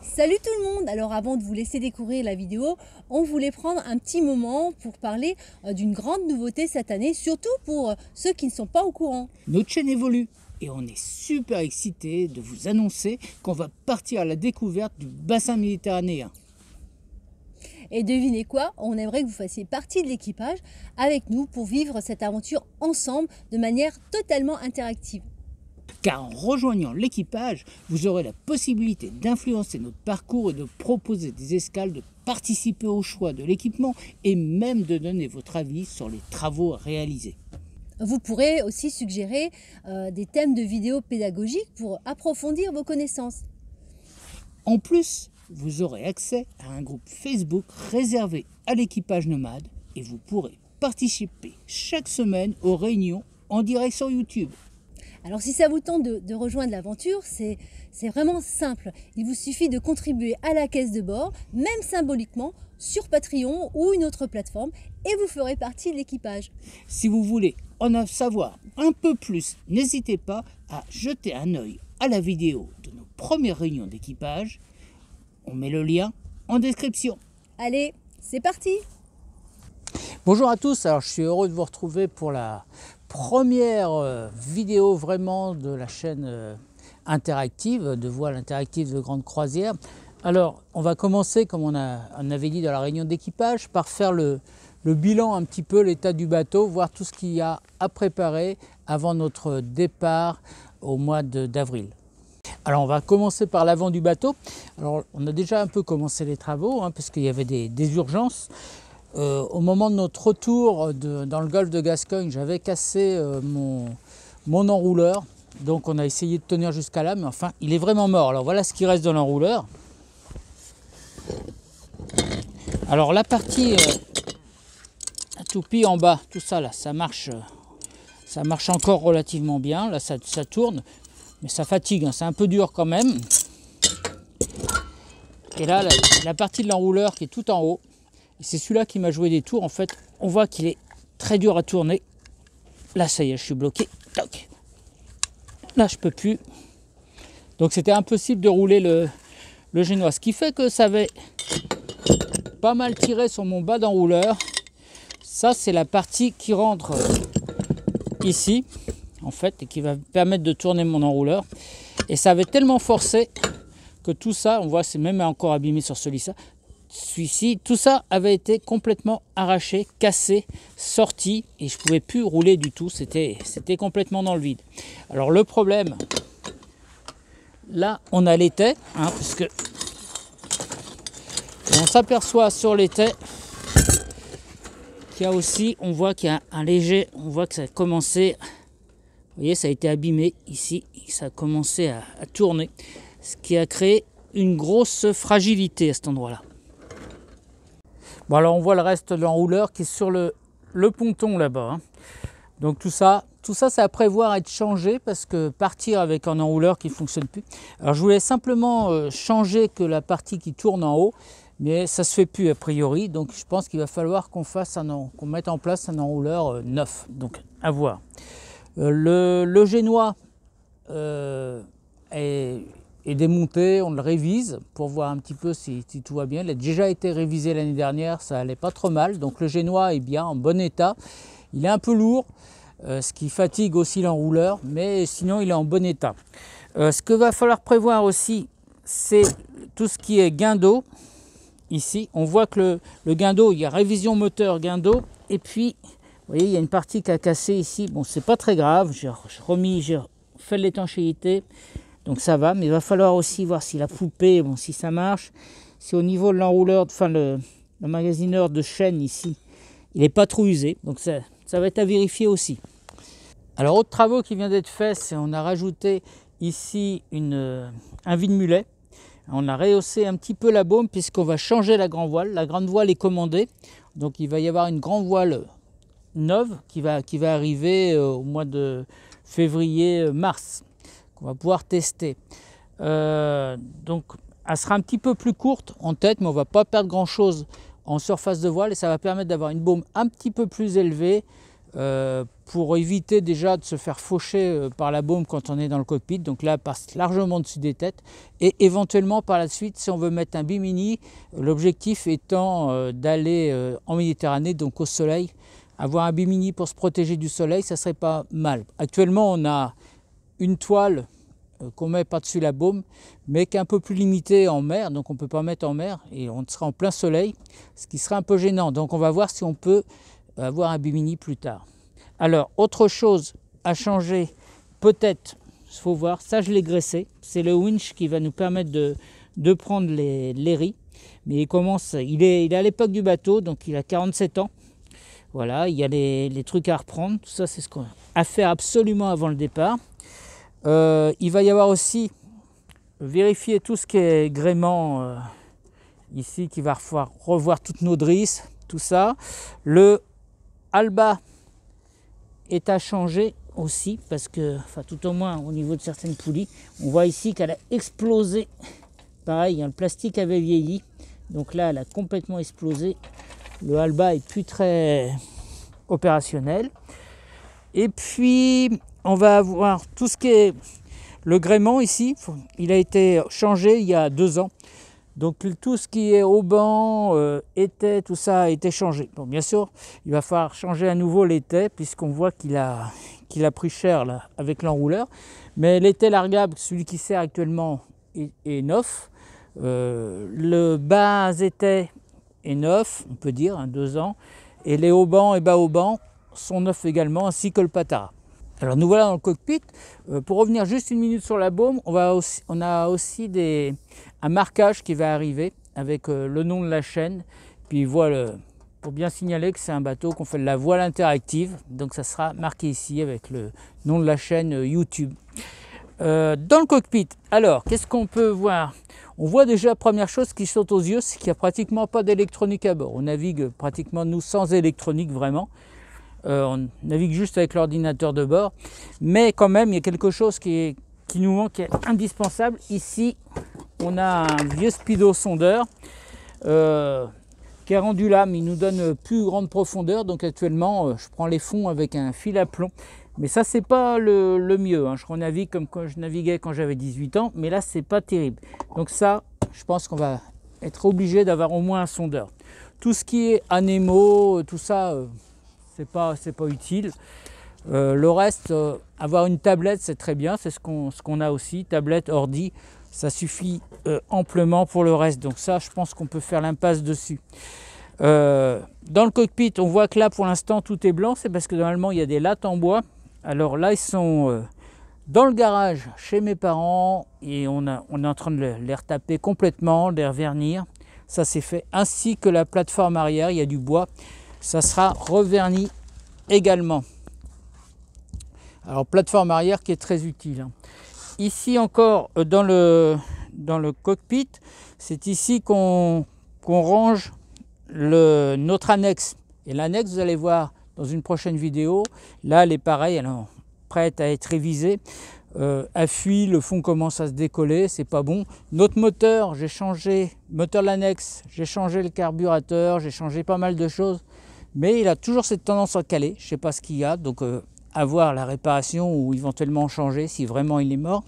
Salut tout le monde! Alors avant de vous laisser découvrir la vidéo, on voulait prendre un petit moment pour parler d'une grande nouveauté cette année, surtout pour ceux qui ne sont pas au courant. Notre chaîne évolue et on est super excités de vous annoncer qu'on va partir à la découverte du bassin méditerranéen. Et devinez quoi? On aimerait que vous fassiez partie de l'équipage avec nous pour vivre cette aventure ensemble de manière totalement interactive. Car en rejoignant l'équipage, vous aurez la possibilité d'influencer notre parcours et de proposer des escales, de participer au choix de l'équipement et même de donner votre avis sur les travaux réalisés. Vous pourrez aussi suggérer des thèmes de vidéos pédagogiques pour approfondir vos connaissances. En plus, vous aurez accès à un groupe Facebook réservé à l'équipage nomade et vous pourrez participer chaque semaine aux réunions en direct sur YouTube. Alors si ça vous tente de rejoindre l'aventure, c'est vraiment simple. Il vous suffit de contribuer à la caisse de bord, même symboliquement, sur Patreon ou une autre plateforme, et vous ferez partie de l'équipage. Si vous voulez en savoir un peu plus, n'hésitez pas à jeter un œil à la vidéo de nos premières réunions d'équipage. On met le lien en description. Allez, c'est parti! Bonjour à tous, alors je suis heureux de vous retrouver pour la première vidéo vraiment de la chaîne interactive, de voile interactive de grande croisière. Alors on va commencer, comme on avait dit dans la réunion d'équipage, par faire le bilan un petit peu, l'état du bateau, voir tout ce qu'il y a à préparer avant notre départ au mois d'avril. Alors on va commencer par l'avant du bateau. Alors on a déjà un peu commencé les travaux, parce qu'il y avait des urgences. Au moment de notre retour dans le golfe de Gascogne, j'avais cassé mon enrouleur. Donc on a essayé de tenir jusqu'à là, mais enfin il est vraiment mort. Alors voilà ce qui reste de l'enrouleur. Alors la partie toupie en bas, tout ça là, ça marche encore relativement bien. Là ça tourne, mais ça fatigue, c'est un peu dur quand même. Et là la partie de l'enrouleur qui est tout en haut, c'est celui-là qui m'a joué des tours. En fait, on voit qu'il est très dur à tourner. Là, ça y est, je suis bloqué. Toc. Là, je peux plus. Donc, c'était impossible de rouler le génois. Ce qui fait que ça avait pas mal tiré sur mon bas d'enrouleur. Ça, c'est la partie qui rentre ici, en fait, et qui va permettre de tourner mon enrouleur. Et ça avait tellement forcé que tout ça, on voit, c'est même encore abîmé sur celui-ci, tout ça avait été complètement arraché, cassé, sorti, et je ne pouvais plus rouler du tout, c'était complètement dans le vide. Alors le problème, là on a l'étai, parce que on s'aperçoit sur l'étai qu'il y a aussi, on voit qu'il y a un léger, on voit que ça a commencé, vous voyez, ça a été abîmé ici, ça a commencé à tourner, ce qui a créé une grosse fragilité à cet endroit-là. Bon, alors on voit le reste de l'enrouleur qui est sur le ponton là-bas. Donc tout ça c'est à prévoir à être changé parce que partir avec un enrouleur qui ne fonctionne plus. Alors je voulais simplement changer que la partie qui tourne en haut, mais ça se fait plus a priori. Donc je pense qu'il va falloir qu'on mette en place un enrouleur neuf. Donc à voir. Le génois est démonté, on le révise pour voir un petit peu si tout va bien. Il a déjà été révisé l'année dernière, ça allait pas trop mal. Donc le génois est bien, en bon état. Il est un peu lourd, ce qui fatigue aussi l'enrouleur, mais sinon il est en bon état. Ce que va falloir prévoir aussi, c'est tout ce qui est guindeau. Ici, on voit que le guindeau, il y a révision moteur guindeau, et puis, vous voyez, il y a une partie qui a cassé ici. Bon, c'est pas très grave, j'ai fait l'étanchéité. Donc ça va, mais il va falloir aussi voir si la poupée, si ça marche. Si au niveau de l'enrouleur, le magasineur de chaîne ici, il n'est pas trop usé. Donc ça va être à vérifier aussi. Alors autre travaux qui vient d'être fait, c'est on a rajouté ici un vide-mulet. On a rehaussé un petit peu la baume puisqu'on va changer la grande voile. La grande voile est commandée. Donc il va y avoir une grande voile neuve qui va arriver au mois de février-mars. Qu'on va pouvoir tester. Donc elle sera un petit peu plus courte en tête, mais on ne va pas perdre grand chose en surface de voile et ça va permettre d'avoir une baume un petit peu plus élevée pour éviter déjà de se faire faucher par la baume quand on est dans le cockpit. Donc là, elle passe largement au-dessus des têtes. Et éventuellement, par la suite, si on veut mettre un bimini, l'objectif étant d'aller en Méditerranée, donc au soleil. Avoir un bimini pour se protéger du soleil, ça serait pas mal. Actuellement, on a une toile qu'on met par-dessus la baume, mais qui est un peu plus limitée en mer, donc on ne peut pas mettre en mer, et on sera en plein soleil, ce qui serait un peu gênant. Donc on va voir si on peut avoir un bimini plus tard. Alors, autre chose à changer, peut-être, il faut voir, ça je l'ai graissé, c'est le winch qui va nous permettre de prendre les riz, mais il est à l'époque du bateau, donc il a 47 ans. Voilà, il y a les trucs à reprendre, tout ça c'est ce qu'on a à faire absolument avant le départ. Il va y avoir aussi vérifier tout ce qui est gréement ici, qui va revoir toutes nos drisses, tout ça. Le Alba est à changer aussi parce que, enfin tout au moins au niveau de certaines poulies, on voit ici qu'elle a explosé. Pareil, le plastique avait vieilli, donc là elle a complètement explosé. Le Alba est plus très opérationnel. Et puis on va avoir tout ce qui est le gréement ici, il a été changé il y a 2 ans. Donc tout ce qui est auban, étais, tout ça a été changé. Bon, bien sûr, il va falloir changer à nouveau l'étai puisqu'on voit qu'il a pris cher là, avec l'enrouleur. Mais l'étai largable, celui qui sert actuellement, est neuf. Le bas étais est neuf, on peut dire, 2 ans. Et les haubans et bas haubans sont neufs également, ainsi que le patara. Alors nous voilà dans le cockpit. Pour revenir juste 1 minute sur la baume, on a aussi un marquage qui va arriver avec le nom de la chaîne. Puis voilà, pour bien signaler que c'est un bateau qu'on fait de la voile interactive. Donc ça sera marqué ici avec le nom de la chaîne YouTube. Dans le cockpit, alors qu'est-ce qu'on peut voir? On voit déjà la première chose qui saute aux yeux, c'est qu'il n'y a pratiquement pas d'électronique à bord. On navigue pratiquement nous sans électronique vraiment. On navigue juste avec l'ordinateur de bord. Mais quand même, il y a quelque chose qui nous manque, qui est indispensable. Ici, on a un vieux speedo sondeur qui est rendu là, mais il nous donne plus grande profondeur. Donc actuellement, je prends les fonds avec un fil à plomb. Mais ça, c'est pas le mieux. Je renavigue comme quand je naviguais quand j'avais 18 ans. Mais là, c'est pas terrible. Donc ça, je pense qu'on va être obligé d'avoir au moins un sondeur. Tout ce qui est anémo, tout ça, c'est pas utile. Le reste, avoir une tablette, c'est très bien. C'est ce qu'on a aussi. Tablette, ordi, ça suffit amplement pour le reste. Donc ça, je pense qu'on peut faire l'impasse dessus. Dans le cockpit, on voit que là, pour l'instant, tout est blanc. C'est parce que normalement, il y a des lattes en bois. Alors là, ils sont dans le garage chez mes parents et on est en train de les retaper complètement, de les revernir. Ça, c'est fait. Ainsi que la plateforme arrière, il y a du bois. Ça sera reverni également. Alors, plateforme arrière qui est très utile. Ici encore, dans le cockpit, c'est ici qu'on range notre annexe. Et l'annexe, vous allez voir dans une prochaine vidéo. Là, elle est pareille, elle est prête à être révisée. Elle fuit, le fond commence à se décoller, c'est pas bon. Notre moteur, j'ai changé, moteur de l'annexe, j'ai changé le carburateur, j'ai changé pas mal de choses. Mais il a toujours cette tendance à caler, je ne sais pas ce qu'il y a, donc à voir la réparation ou éventuellement changer si vraiment il est mort.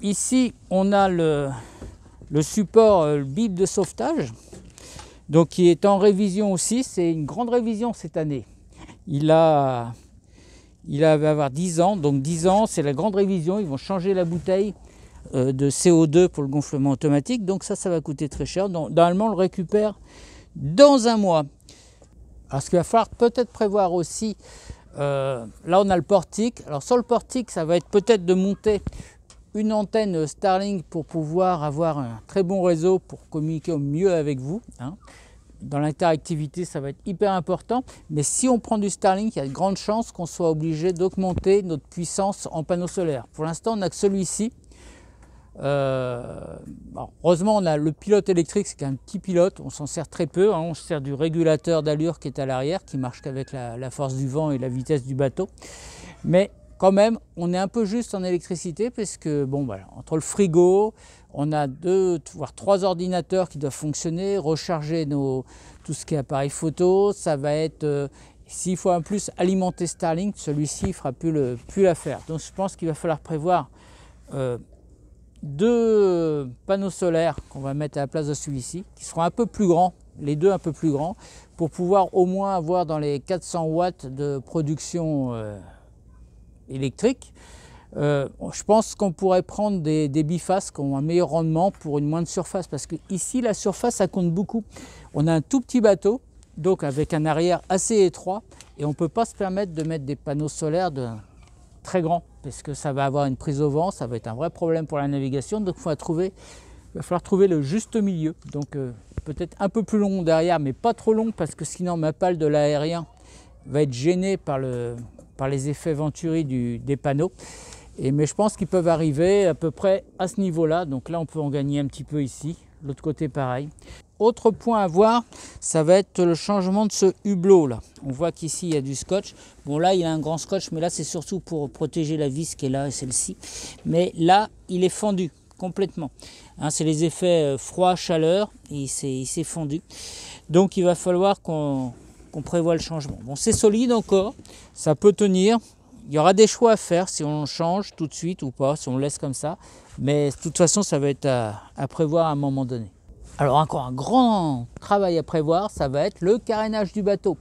Ici, on a le support, le bib de sauvetage, donc qui est en révision aussi. C'est une grande révision cette année. Il va avoir 10 ans, donc 10 ans, c'est la grande révision. Ils vont changer la bouteille de CO2 pour le gonflement automatique, donc ça va coûter très cher. Donc, normalement, on le récupère dans 1 mois. Alors, ce qu'il va falloir peut-être prévoir aussi, là on a le portique. Alors sur le portique, ça va être peut-être de monter une antenne Starlink pour pouvoir avoir un très bon réseau pour communiquer au mieux avec vous. Dans l'interactivité, ça va être hyper important. Mais si on prend du Starlink, il y a de grandes chances qu'on soit obligé d'augmenter notre puissance en panneaux solaires. Pour l'instant, on n'a que celui-ci. Heureusement, on a le pilote électrique, c'est un petit pilote, on s'en sert très peu. On se sert du régulateur d'allure qui est à l'arrière, qui marche qu'avec la force du vent et la vitesse du bateau. Mais quand même, on est un peu juste en électricité, parce que entre le frigo, on a 2 voire 3 ordinateurs qui doivent fonctionner, recharger tout ce qui est appareil photo. Ça va être S'il faut en plus alimenter Starlink, celui-ci ne fera plus l'affaire. Donc je pense qu'il va falloir prévoir 2 panneaux solaires qu'on va mettre à la place de celui-ci, qui seront un peu plus grands, les 2 un peu plus grands, pour pouvoir au moins avoir dans les 400 watts de production électrique. Je pense qu'on pourrait prendre des bifaces qui ont un meilleur rendement pour une moindre surface, parce que ici la surface ça compte beaucoup. On a un tout petit bateau, donc avec un arrière assez étroit, et on ne peut pas se permettre de mettre des panneaux solaires très grands, parce que ça va avoir une prise au vent, ça va être un vrai problème pour la navigation. Donc il va falloir trouver le juste milieu. Donc peut-être un peu plus long derrière, mais pas trop long, parce que sinon ma pale de l'aérien va être gênée par les effets Venturi des panneaux. Mais je pense qu'ils peuvent arriver à peu près à ce niveau-là. Donc là, on peut en gagner un petit peu ici. L'autre côté, pareil. Autre point à voir, ça va être le changement de ce hublot là. On voit qu'ici, il y a du scotch. Bon, là, il y a un grand scotch, mais là, c'est surtout pour protéger la vis qui est là et celle-ci. Mais là, il est fendu complètement. Hein, c'est les effets froid, chaleur, et il s'est fendu. Donc, il va falloir qu'on prévoit le changement. Bon, c'est solide encore, ça peut tenir. Il y aura des choix à faire si on change tout de suite ou pas, si on le laisse comme ça. Mais de toute façon, ça va être à prévoir à un moment donné. Alors encore un grand travail à prévoir, ça va être le carénage du bateau.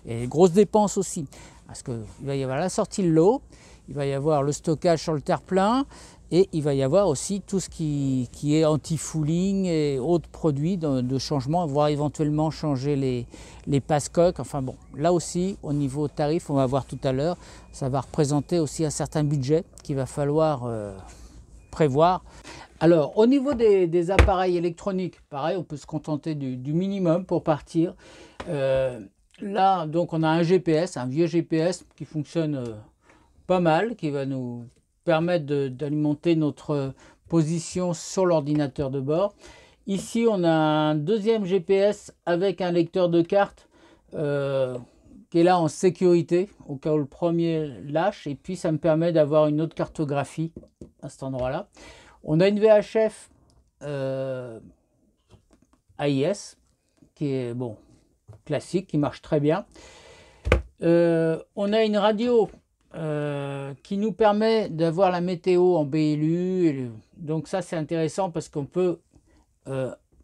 Et grosse dépense aussi, parce qu'il va y avoir la sortie de l'eau, il va y avoir le stockage sur le terre-plein, et il va y avoir aussi tout ce qui est anti-fouling et autres produits de changement, voire éventuellement changer les passe-coques. Enfin bon, là aussi, au niveau tarif, on va voir tout à l'heure, ça va représenter aussi un certain budget qu'il va falloir prévoir. Alors, au niveau des appareils électroniques, pareil, on peut se contenter du minimum pour partir. Là, donc, on a un GPS, un vieux GPS qui fonctionne pas mal, qui va nous permettre d'alimenter notre position sur l'ordinateur de bord. Ici, on a un deuxième GPS avec un lecteur de cartes qui est là en sécurité, au cas où le premier lâche. Et puis, ça me permet d'avoir une autre cartographie à cet endroit-là. On a une VHF AIS qui est bon, classique, qui marche très bien. On a une radio qui nous permet d'avoir la météo en BLU. Donc ça, c'est intéressant parce qu'on peut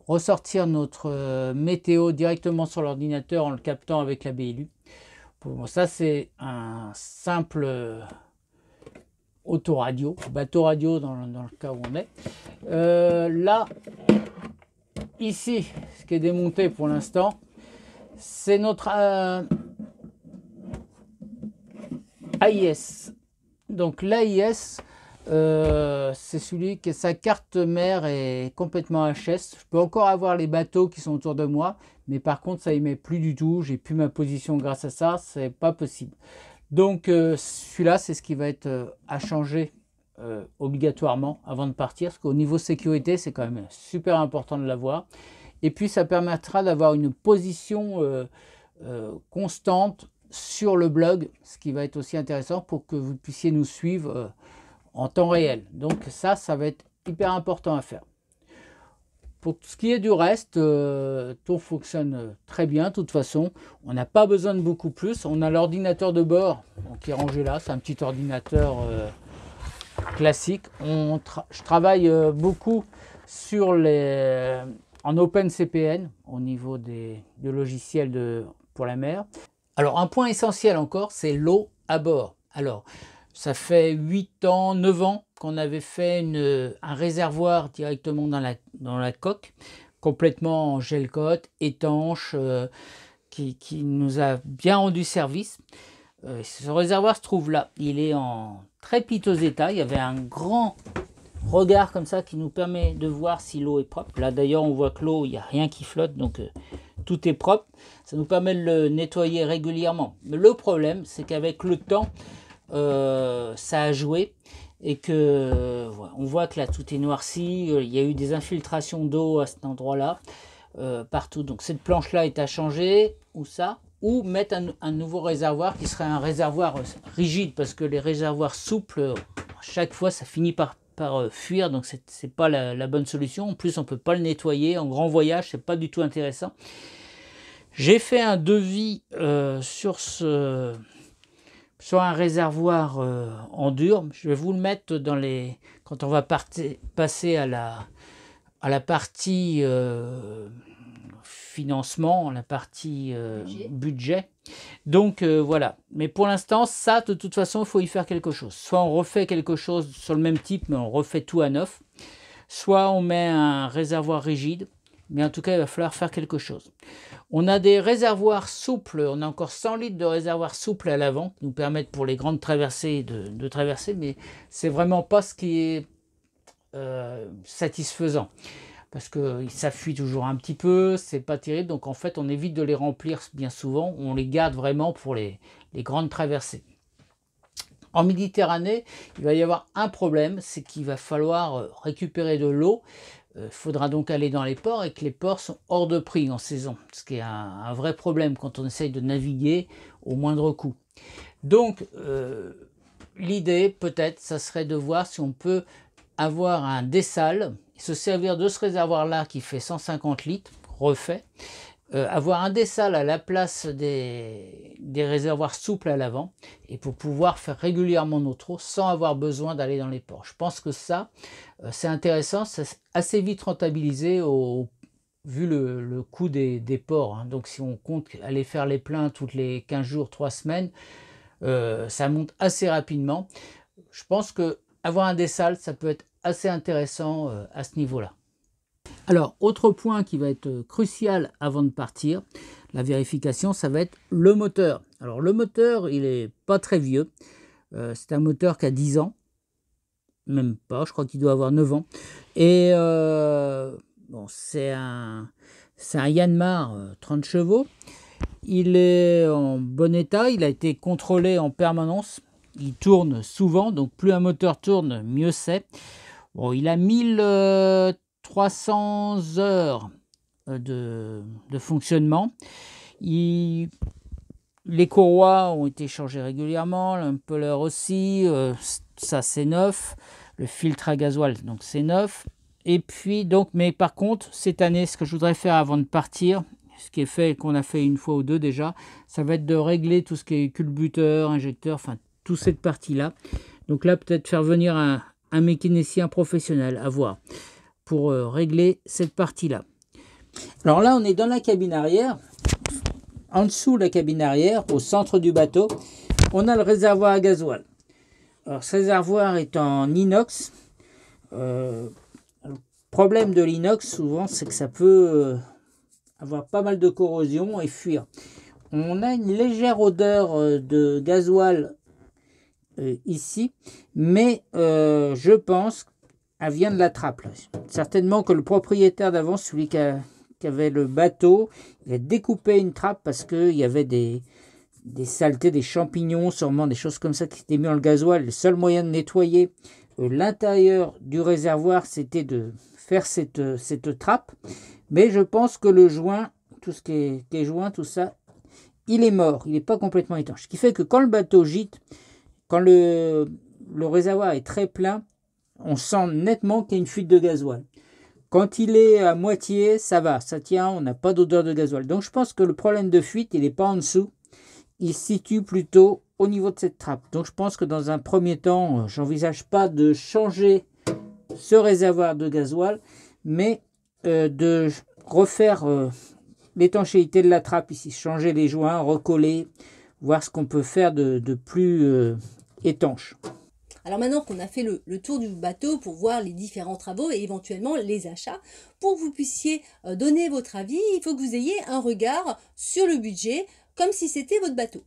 ressortir notre météo directement sur l'ordinateur en le captant avec la BLU. Bon, ça, c'est un simple autoradio, bateau radio dans le cas où on est. Là, ici, ce qui est démonté pour l'instant, c'est notre AIS. Donc l'AIS, c'est celui qui sa carte mère est complètement HS. Je peux encore avoir les bateaux qui sont autour de moi, mais par contre ça émet plus du tout. J'ai plus ma position grâce à ça, c'est pas possible. Donc celui-là, c'est ce qui va être à changer obligatoirement avant de partir, parce qu'au niveau sécurité, c'est quand même super important de l'avoir. Et puis ça permettra d'avoir une position constante sur le blog, ce qui va être aussi intéressant pour que vous puissiez nous suivre en temps réel. Donc ça va être hyper important à faire. Pour ce qui est du reste, tout fonctionne très bien. De toute façon, on n'a pas besoin de beaucoup plus. On a l'ordinateur de bord qui est rangé là. C'est un petit ordinateur classique. Je travaille beaucoup sur en OpenCPN au niveau des logiciels pour la mer. Alors un point essentiel encore, c'est l'eau à bord. Alors ça fait 8 ans, 9 ans qu'on avait fait un réservoir directement dans la coque, complètement en gel-cote, étanche, qui nous a bien rendu service. Ce réservoir se trouve là, il est en très piteux état. Il y avait un grand regard comme ça qui nous permet de voir si l'eau est propre. Là d'ailleurs on voit que l'eau, il n'y a rien qui flotte, donc tout est propre. Ça nous permet de le nettoyer régulièrement. Mais le problème, c'est qu'avec le temps, ça a joué et que on voit que là tout est noirci. Il y a eu des infiltrations d'eau à cet endroit-là, partout. Donc cette planche-là est à changer, ou mettre un nouveau réservoir qui serait un réservoir rigide, parce que les réservoirs souples, chaque fois, ça finit par fuir, donc c'est pas la bonne solution. En plus, on peut pas le nettoyer en grand voyage, c'est pas du tout intéressant. J'ai fait un devis sur un réservoir en dur. Je vais vous le mettre dans les quand on va passer à la partie financement, la partie budget. Donc voilà. Mais pour l'instant, ça, de toute façon, il faut y faire quelque chose. Soit on refait quelque chose sur le même type, mais on refait tout à neuf. Soit on met un réservoir rigide. Mais en tout cas, il va falloir faire quelque chose. On a des réservoirs souples. On a encore 100 litres de réservoirs souples à l'avant qui nous permettent pour les grandes traversées de traverser. Mais c'est vraiment pas ce qui est satisfaisant. Parce que ça fuit toujours un petit peu, c'est pas terrible, donc en fait on évite de les remplir bien souvent, on les garde vraiment pour les grandes traversées. En Méditerranée, il va y avoir un problème, c'est qu'il va falloir récupérer de l'eau, il faudra donc aller dans les ports et que les ports sont hors de prix en saison, ce qui est un vrai problème quand on essaye de naviguer au moindre coût. Donc l'idée peut-être, ça serait de voir si on peut avoir un dessal, se servir de ce réservoir-là qui fait 150 litres, refait, avoir un dessal à la place des réservoirs souples à l'avant, et pour pouvoir faire régulièrement notre eau sans avoir besoin d'aller dans les ports. Je pense que ça, c'est intéressant, c'est assez vite rentabilisé vu le coût des ports. Hein. Donc si on compte aller faire les pleins toutes les 15 jours, 3 semaines, ça monte assez rapidement. Je pense que avoir un dessal, ça peut être assez intéressant à ce niveau-là. Alors, autre point qui va être crucial avant de partir, la vérification, ça va être le moteur. Alors, le moteur, il n'est pas très vieux. C'est un moteur qui a 10 ans. Même pas, je crois qu'il doit avoir 9 ans. Et bon, c'est un Yanmar 30 chevaux. Il est en bon état, il a été contrôlé en permanence. Il tourne souvent, donc plus un moteur tourne, mieux c'est. Bon, il a 1300 heures de fonctionnement. Les courroies ont été changées régulièrement, l'impeller aussi, ça c'est neuf. Le filtre à gasoil, donc c'est neuf. Et puis donc, mais par contre, cette année, ce que je voudrais faire avant de partir, ce qui est fait, qu'on a fait une fois ou deux déjà, ça va être de régler tout ce qui est culbuteur, injecteur, enfin toute cette partie-là. Donc là, peut-être faire venir un mécanicien professionnel à voir pour régler cette partie-là. Alors là, on est dans la cabine arrière. En dessous de la cabine arrière, au centre du bateau, on a le réservoir à gasoil. Alors ce réservoir est en inox. Le problème de l'inox, souvent, c'est que ça peut avoir pas mal de corrosion et fuir. On a une légère odeur de gasoil ici, mais je pense qu'elle vient de la trappe. Là. Certainement que le propriétaire d'avant, celui qui avait le bateau, il a découpé une trappe parce qu'il y avait des saletés, des champignons, sûrement des choses comme ça qui étaient mis dans le gasoil. Le seul moyen de nettoyer l'intérieur du réservoir, c'était de faire cette trappe. Mais je pense que le joint, tout ce qui est joint, tout ça, il est mort, il n'est pas complètement étanche. Ce qui fait que quand le bateau gîte, quand le réservoir est très plein, on sent nettement qu'il y a une fuite de gasoil. Quand il est à moitié, ça va, ça tient, on n'a pas d'odeur de gasoil. Donc je pense que le problème de fuite, il n'est pas en dessous, il se situe plutôt au niveau de cette trappe. Donc je pense que dans un premier temps, j'envisage pas de changer ce réservoir de gasoil, mais de refaire l'étanchéité de la trappe ici, changer les joints, recoller, voir ce qu'on peut faire de plus étanche. Alors maintenant qu'on a fait le tour du bateau pour voir les différents travaux et éventuellement les achats, pour que vous puissiez donner votre avis, il faut que vous ayez un regard sur le budget comme si c'était votre bateau.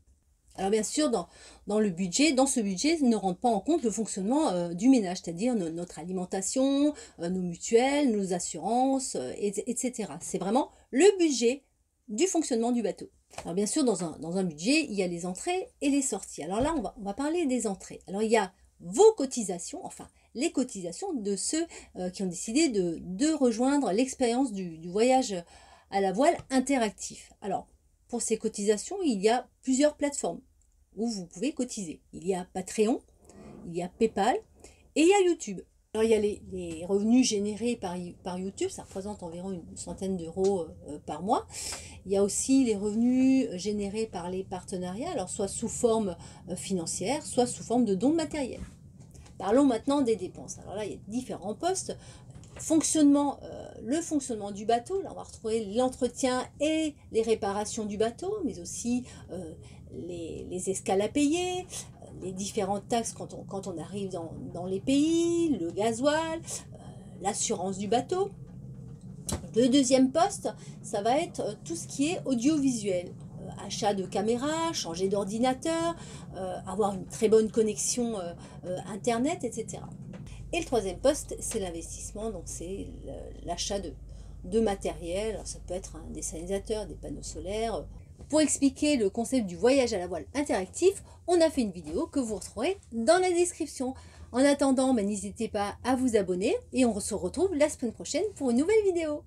Alors bien sûr, dans ce budget ne rentre pas en compte le fonctionnement du ménage, c'est-à-dire notre alimentation, nos mutuelles, nos assurances, etc. C'est vraiment le budget du fonctionnement du bateau. Alors bien sûr, dans un budget, il y a les entrées et les sorties. Alors là, on va parler des entrées. Alors il y a vos cotisations, enfin les cotisations de ceux qui ont décidé de rejoindre l'expérience du voyage à la voile interactif. Alors, pour ces cotisations, il y a plusieurs plateformes où vous pouvez cotiser. Il y a Patreon, il y a PayPal et il y a YouTube. Alors il y a les revenus générés par YouTube, ça représente environ une centaine d'euros par mois. Il y a aussi les revenus générés par les partenariats, alors soit sous forme financière, soit sous forme de dons matériels. Parlons maintenant des dépenses. Alors là, il y a différents postes. Le fonctionnement du bateau, là on va retrouver l'entretien et les réparations du bateau, mais aussi les escales à payer, les différentes taxes quand on arrive dans les pays, le gasoil, l'assurance du bateau. Le deuxième poste, ça va être tout ce qui est audiovisuel. Achat de caméras, changer d'ordinateur, avoir une très bonne connexion Internet, etc. Et le troisième poste, c'est l'investissement, donc c'est l'achat de matériel. Alors, ça peut être des désalinisateurs, des panneaux solaires. Pour expliquer le concept du voyage à la voile interactif, on a fait une vidéo que vous retrouverez dans la description. En attendant, n'hésitez pas à vous abonner et on se retrouve la semaine prochaine pour une nouvelle vidéo.